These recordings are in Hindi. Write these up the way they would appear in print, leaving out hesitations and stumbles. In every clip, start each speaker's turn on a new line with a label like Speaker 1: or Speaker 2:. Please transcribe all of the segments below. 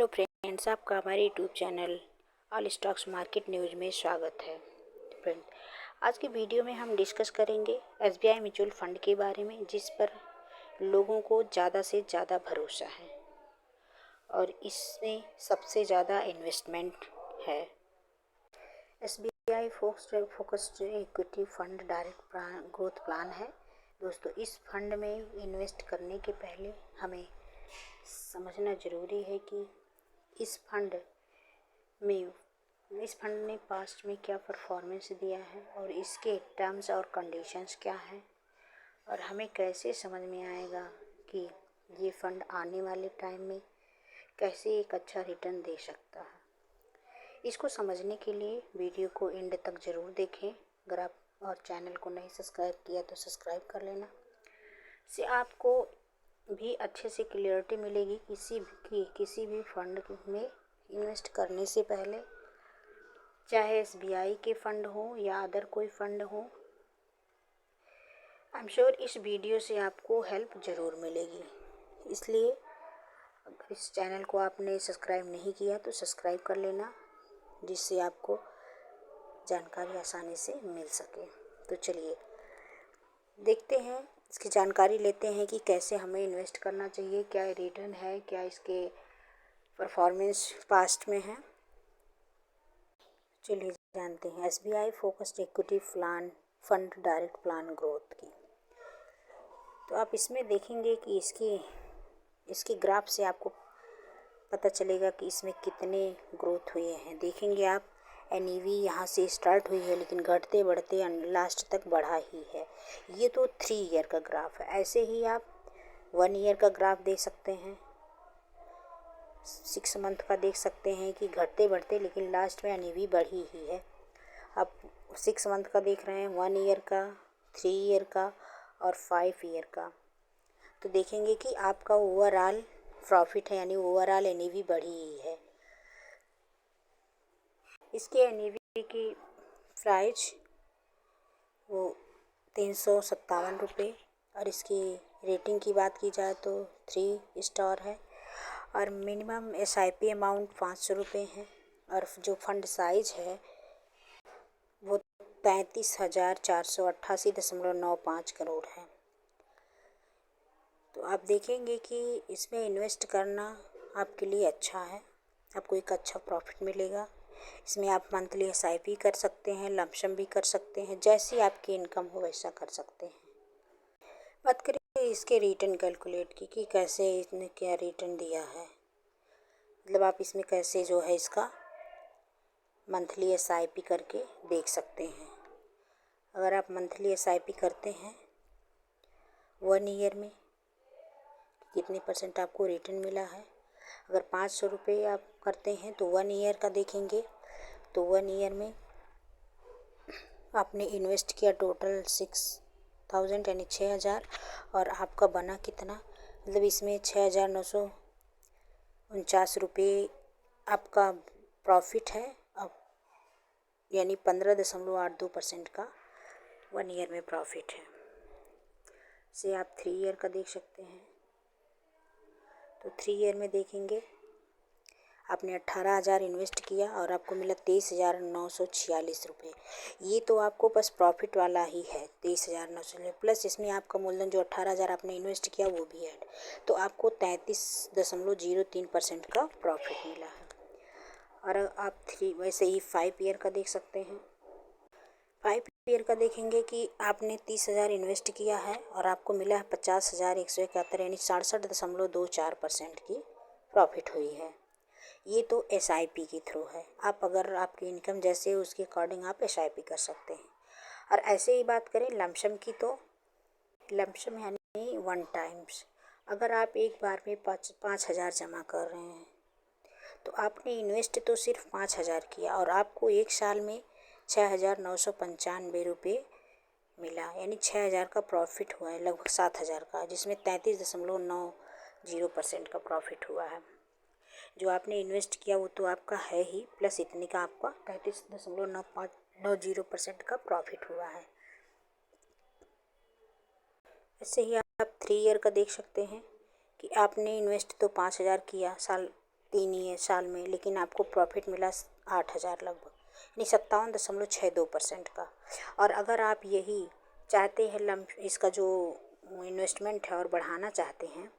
Speaker 1: हेलो फ्रेंड्स, आपका हमारे YouTube channel all stocks market news में स्वागत है। फ्रेंड, आज की वीडियो में हम डिस्कस करेंगे एसबीआई म्यूचुअल फंड के बारे में, जिस पर लोगों को ज़्यादा से ज़्यादा भरोसा है और इसमें सबसे ज़्यादा इन्वेस्टमेंट है। SBI focused equity fund direct growth plan है। दोस्तों, इस फंड में इन्वेस्ट करने के पहले हमें समझना ज़रूरी है कि इस फंड ने पास्ट में क्या परफॉर्मेंस दिया है और इसके टर्म्स और कंडीशंस क्या हैं, और हमें कैसे समझ में आएगा कि ये फंड आने वाले टाइम में कैसे एक अच्छा रिटर्न दे सकता है। इसको समझने के लिए वीडियो को एंड तक ज़रूर देखें। अगर आप और चैनल को नहीं सब्सक्राइब किया तो सब्सक्राइब कर लेना। से आपको भी अच्छे से क्लियरिटी मिलेगी किसी भी फंड में इन्वेस्ट करने से पहले, चाहे एसबीआई के फंड हो या अदर कोई फंड हो। आई एम श्योर इस वीडियो से आपको हेल्प ज़रूर मिलेगी। इसलिए अगर इस चैनल को आपने सब्सक्राइब नहीं किया तो सब्सक्राइब कर लेना, जिससे आपको जानकारी आसानी से मिल सके। तो चलिए देखते हैं, इसकी जानकारी लेते हैं कि कैसे हमें इन्वेस्ट करना चाहिए, क्या रिटर्न है, क्या इसके परफॉर्मेंस पास्ट में है। चलिए जानते हैं SBI focused equity plan fund direct plan growth की। तो आप इसमें देखेंगे कि इसकी ग्राफ से आपको पता चलेगा कि इसमें कितने ग्रोथ हुए हैं। देखेंगे आप एनईवी यहाँ से स्टार्ट हुई है, लेकिन घटते बढ़ते लास्ट तक बढ़ा ही है। ये तो 3 ईयर का ग्राफ है। ऐसे ही आप 1 ईयर का ग्राफ देख सकते हैं, 6 मंथ का देख सकते हैं कि घटते बढ़ते लेकिन लास्ट में एनईवी बढ़ी ही है। आप 6 मंथ का देख रहे हैं, 1 ईयर का, 3 ईयर का और 5 ईयर का। तो देखेंगे कि आपका ओवरऑल प्रॉफिट है, यानी ओवरऑल एनईवी बढ़ी ही है। इसके एनईवी की प्राइस वो 357 रुपये, और इसकी रेटिंग की बात की जाए तो 3 स्टार है, और मिनिमम एसआईपी अमाउंट 500 रुपये है, और जो फंड साइज है वो 33,488.95 करोड़ है। तो आप देखेंगे कि इसमें इन्वेस्ट करना आपके लिए अच्छा है, आपको एक अच्छा प्रॉफिट मिलेगा। इसमें आप मंथली एसआईपी कर सकते हैं, लमसम भी कर सकते हैं, जैसी आपकी इनकम हो वैसा कर सकते हैं। बात करें इसके रिटर्न कैलकुलेट की कि कैसे इसने क्या रिटर्न दिया है, मतलब आप इसमें कैसे जो है इसका मंथली एसआईपी करके देख सकते हैं। अगर आप मंथली एसआईपी करते हैं 1 ईयर में कितने % आपको रिटर्न मिला है। अगर 500 रुपये आप करते हैं तो 1 ईयर का देखेंगे तो 1 ईयर में आपने इन्वेस्ट किया टोटल 6,000 यानी 6,000, और आपका बना कितना, मतलब इसमें 6,949 रुपये आपका प्रॉफिट है, अब यानी 15.82% का 1 ईयर में प्रॉफिट है। से आप 3 ईयर का देख सकते हैं। तो 3 ईयर में देखेंगे आपने 18,000 इन्वेस्ट किया और आपको मिला 23,946 रुपये। ये तो आपको बस प्रॉफिट वाला ही है, 23,946 प्लस इसमें आपका मूलधन जो 18,000 आपने इन्वेस्ट किया वो भी ऐड, तो आपको 33.03% का प्रॉफिट मिला है। और आप वैसे ही 5 ईयर का देख सकते हैं। 5 ईयर का देखेंगे कि आपने 30,000 इन्वेस्ट किया है और आपको मिला है 50,171, यानी 67.24% की प्रॉफिट हुई है। ये तो एसआईपी के थ्रू है। आप अगर आपकी इनकम जैसे उसके अकॉर्डिंग आप एसआईपी कर सकते हैं। और ऐसे ही बात करें लमसम की, तो लमसम यानी 1 टाइम्स, अगर आप एक बार में 5,000 जमा कर रहे हैं तो आपने इन्वेस्ट तो सिर्फ 5,000 किया और आपको एक साल में 6,995 रुपये मिला, यानी 6,000 का प्रॉफिट हुआ है, लगभग 7,000 का, जिसमें 33.90% का प्रॉफिट हुआ है। जो आपने इन्वेस्ट किया वो तो आपका है ही, प्लस इतने का आपका 33.90% का प्रॉफिट हुआ है। ऐसे ही आप 3 ईयर का देख सकते हैं कि आपने इन्वेस्ट तो 5,000 किया साल 3 ही साल में, लेकिन आपको प्रॉफिट मिला 8,000 लगभग, यानी 57.62% का। और अगर आप यही चाहते हैं इसका जो इन्वेस्टमेंट है और बढ़ाना चाहते हैं,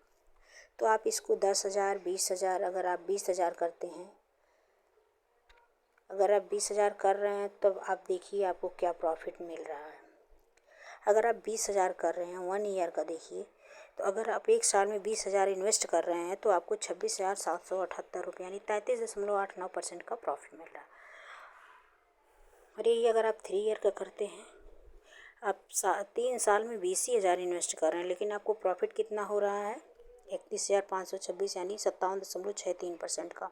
Speaker 1: तो आप इसको 10,000, 20,000, अगर आप 20,000 करते हैं, अगर आप 20,000 कर रहे हैं तब आप देखिए आपको क्या प्रॉफिट मिल रहा है। अगर आप 20,000 कर रहे हैं 1 ईयर का देखिए, तो अगर आप एक साल में 20,000 इन्वेस्ट कर रहे हैं तो आपको 26,778 रुपये यानी 33.89% का प्रॉफिट मिल रहा है। और यही अगर आप 3 ईयर का करते हैं, आप 3 साल में 20,000 इन्वेस्ट कर रहे हैं, लेकिन आपको प्रॉफिट कितना हो रहा है 31,526 यानी 57.63% का।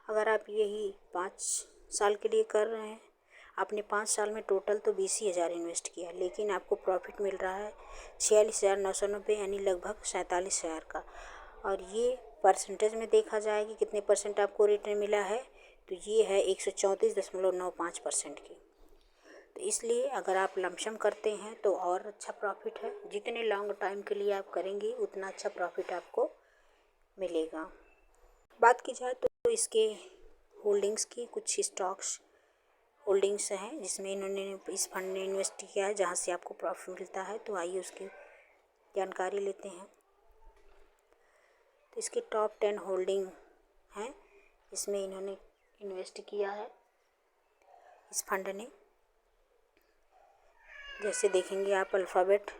Speaker 1: अगर आप यही 5 साल के लिए कर रहे हैं, आपने 5 साल में टोटल तो 20,000 इन्वेस्ट किया, लेकिन आपको प्रॉफिट मिल रहा है 46,990 यानी लगभग 47,000 का। और ये परसेंटेज में देखा जाए कि कितने परसेंट आपको रिटर्न मिला है, तो ये है 134.95% की। तो इसलिए अगर आप लमसम करते हैं तो और अच्छा प्रॉफिट है, जितने लॉन्ग टाइम के लिए आप करेंगे उतना अच्छा प्रॉफिट आपको मिलेगा। बात की जाए तो इसके होल्डिंग्स की, कुछ स्टॉक्स होल्डिंग्स हैं जिसमें इन्होंने इस फंड ने इन्वेस्ट किया है, जहाँ से आपको प्रॉफिट मिलता है। तो आइए उसकी जानकारी लेते हैं। तो इसकी टॉप 10 होल्डिंग हैं, इसमें इन्होंने इन्वेस्ट किया है इस फंड ने। जैसे देखेंगे आप अल्फ़ाबेट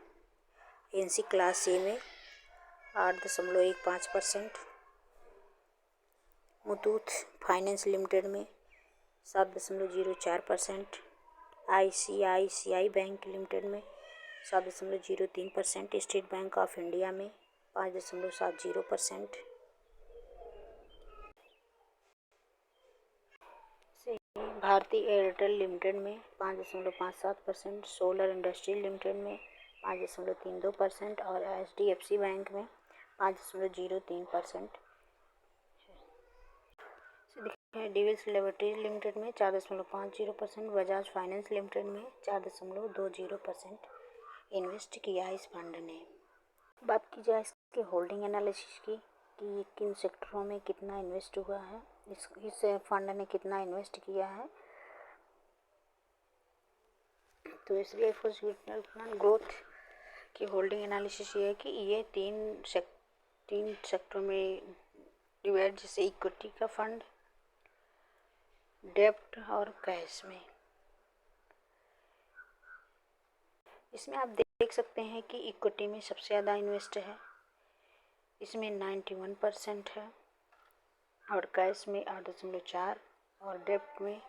Speaker 1: एनसी क्लास ए में 8.15%, मुथूट फाइनेंस लिमिटेड में 7.04%, ICICI बैंक लिमिटेड में 7.03%, स्टेट बैंक ऑफ इंडिया में 5.70%, भारती एयरटेल लिमिटेड में 5.57%, सोलर इंडस्ट्री लिमिटेड में 5.32% और HDFC बैंक में 5.03%। डिविल्स लिबर्टीज लिमिटेड में 4.50%, बजाज फाइनेंस लिमिटेड में 4.20% इन्वेस्ट किया इस फंड ने। बात की जाए इसके होल्डिंग एनालिसिस की कि ये किन सेक्टरों में कितना इन्वेस्ट हुआ है, इस फंड ने कितना इन्वेस्ट किया है। तो SBI first mutual fund growth की होल्डिंग एनालिसिस ये है कि ये तीन सेक्टरों में डिवाइड, जैसे इक्विटी का फंड, डेब्ट और कैश में। इसमें आप देख सकते हैं कि इक्विटी में सबसे ज़्यादा इन्वेस्ट है, इसमें 91% है, और कैश में 8.4 और डेब्ट में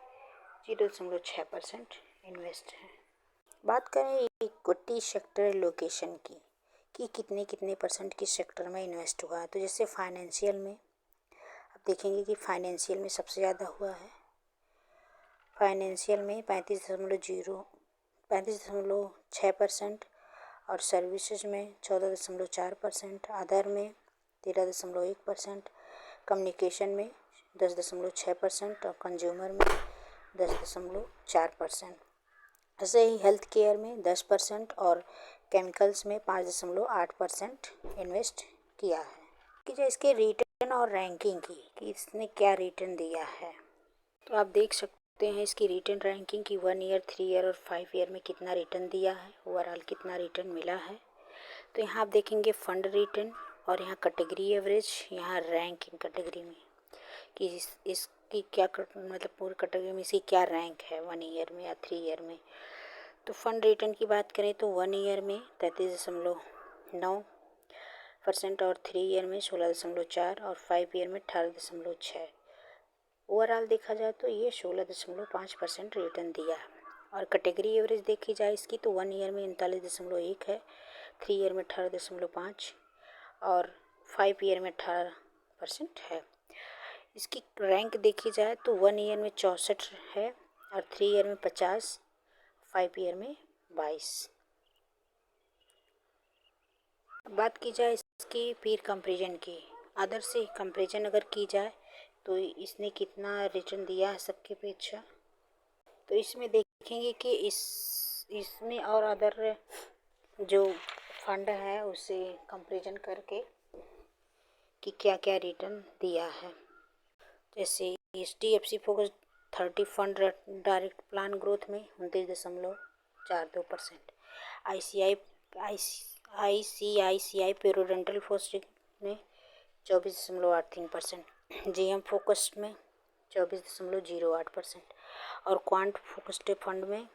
Speaker 1: 0.6% इन्वेस्ट है। बात करें इक्विटी सेक्टर लोकेशन की कि कितने कितने परसेंट किस सेक्टर में इन्वेस्ट हुआ है, तो जैसे फाइनेंशियल में आप देखेंगे कि फाइनेंशियल में सबसे ज़्यादा हुआ है। फाइनेंशियल में 35.6% और सर्विसेज में 14.4%, अदर में 13.1%, कम्युनिकेशन में 10.6% और कंज्यूमर में 10.4%। ऐसे ही हेल्थ केयर में 10% और केमिकल्स में 5.8% इन्वेस्ट किया है। कि जो इसके रिटर्न और रैंकिंग की कि इसने क्या रिटर्न दिया है, तो आप देख सकते हैं इसकी रिटर्न रैंकिंग की 1 ईयर, 3 ईयर और 5 ईयर में कितना रिटर्न दिया है, ओवरऑल कितना रिटर्न मिला है। तो यहाँ आप देखेंगे फंड रिटर्न और यहाँ कैटेगरी एवरेज, यहाँ रैंकिंग कैटेगरी में कि इसकी क्या मतलब पूरी कैटेगरी में इसकी क्या रैंक है 1 ईयर में या 3 ईयर में। तो फंड रिटर्न की बात करें तो 1 ईयर में 33.9% और 3 ईयर में 16.4 और 5 ईयर में 18.6। ओवरऑल देखा जाए तो ये 16.5% रिटर्न दिया है। और कैटेगरी एवरेज देखी जाए इसकी तो 1 ईयर में 39.1 है, 3 ईयर में 18.5 और 5 ईयर में 18% है। इसकी रैंक देखी जाए तो 1 ईयर में 64 है और 3 ईयर में 50, 5 ईयर में 22। बात की जाए इसकी पीर कंपैरिजन की, अदर से कंपैरिजन अगर की जाए तो इसने कितना रिटर्न दिया है सबके अपेक्षा, तो इसमें देखेंगे कि इसमें और अदर जो फंड है उससे कंपैरिजन करके कि क्या क्या रिटर्न दिया है। जैसे HDFC focus 30 fund direct plan growth में 29.42%, ICICI प्रूडेंटल फोकस में 24.83%, GM फोकस्ड में 24.08% और क्वांट फोकस्ड फंड में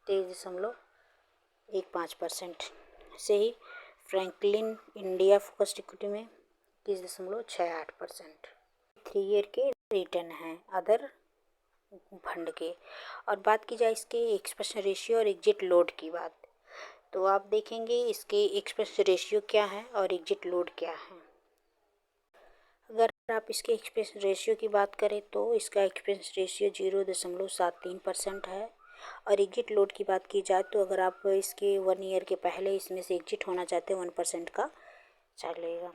Speaker 1: 23.15%। से ही फ्रैंकलिन इंडिया फोकस्ड इक्विटी में 21.68%। 3 ईयर के रिटर्न हैं अदर फंड के। और बात की जाए इसके एक्सपेंस रेशियो और एग्जिट लोड की बात, तो आप देखेंगे इसके एक्सपेंस रेशियो क्या है और एग्जिट लोड क्या है। अगर आप इसके एक्सपेंस रेशियो की बात करें तो इसका एक्सपेंस रेशियो 0.73% है। और एग्जिट लोड की बात की जाए तो अगर आप इसके 1 ईयर के पहले इसमें से एग्जिट होना चाहते हैं 1% का चलेगा।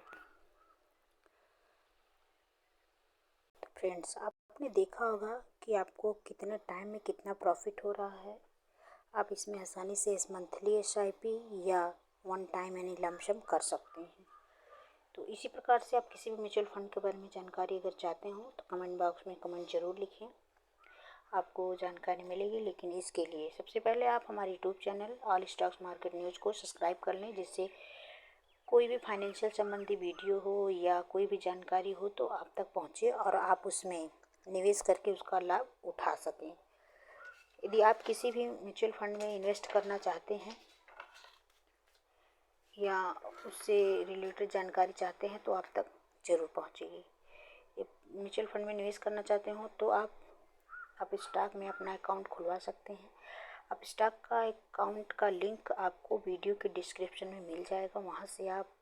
Speaker 1: तो फ्रेंड्स, आपने देखा होगा कि आपको कितने टाइम में कितना प्रॉफिट हो रहा है। आप इसमें आसानी से इस मंथली SIP या वन टाइम यानी लमसम कर सकते हैं। तो इसी प्रकार से आप किसी भी म्यूचुअल फंड के बारे में जानकारी अगर चाहते हो तो कमेंट बॉक्स में कमेंट ज़रूर लिखें, आपको जानकारी मिलेगी। लेकिन इसके लिए सबसे पहले आप हमारे YouTube channel all stocks market news को सब्सक्राइब कर लें, जिससे कोई भी फाइनेंशियल संबंधी वीडियो हो या कोई भी जानकारी हो तो आप तक पहुंचे और आप उसमें निवेश करके उसका लाभ उठा सकें। यदि आप किसी भी म्यूचुअल फंड में इन्वेस्ट करना चाहते हैं या उससे रिलेटेड जानकारी चाहते हैं तो आप तक ज़रूर पहुंचेगी। म्यूचुअल फंड में निवेश करना चाहते हो तो आप स्टॉक में अपना अकाउंट खुलवा सकते हैं। आप स्टॉक का अकाउंट का लिंक आपको वीडियो के डिस्क्रिप्शन में मिल जाएगा, वहां से आप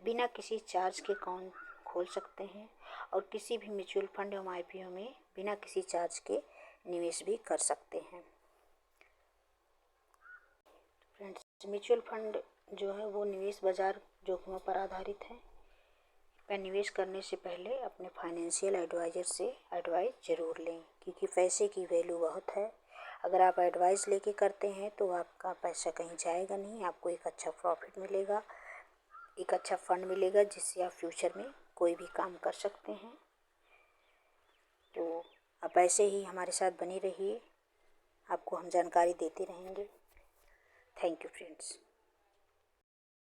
Speaker 1: बिना किसी चार्ज के अकाउंट खोल सकते हैं और किसी भी म्यूचुअल फंड या IPO में बिना किसी चार्ज के निवेश भी कर सकते हैं। फ्रेंड्स, म्यूचुअल फंड जो है वो निवेश बाजार जोखिमों पर आधारित है। पर निवेश करने से पहले अपने फाइनेंशियल एडवाइज़र से एडवाइस ज़रूर लें, क्योंकि पैसे की वैल्यू बहुत है। अगर आप एडवाइस लेके करते हैं तो आपका पैसा कहीं जाएगा नहीं, आपको एक अच्छा प्रॉफिट मिलेगा, एक अच्छा फंड मिलेगा जिससे आप फ्यूचर में कोई भी काम कर सकते हैं। तो आप ऐसे ही हमारे साथ बने रहिए, आपको हम जानकारी देते रहेंगे। Thank you friends.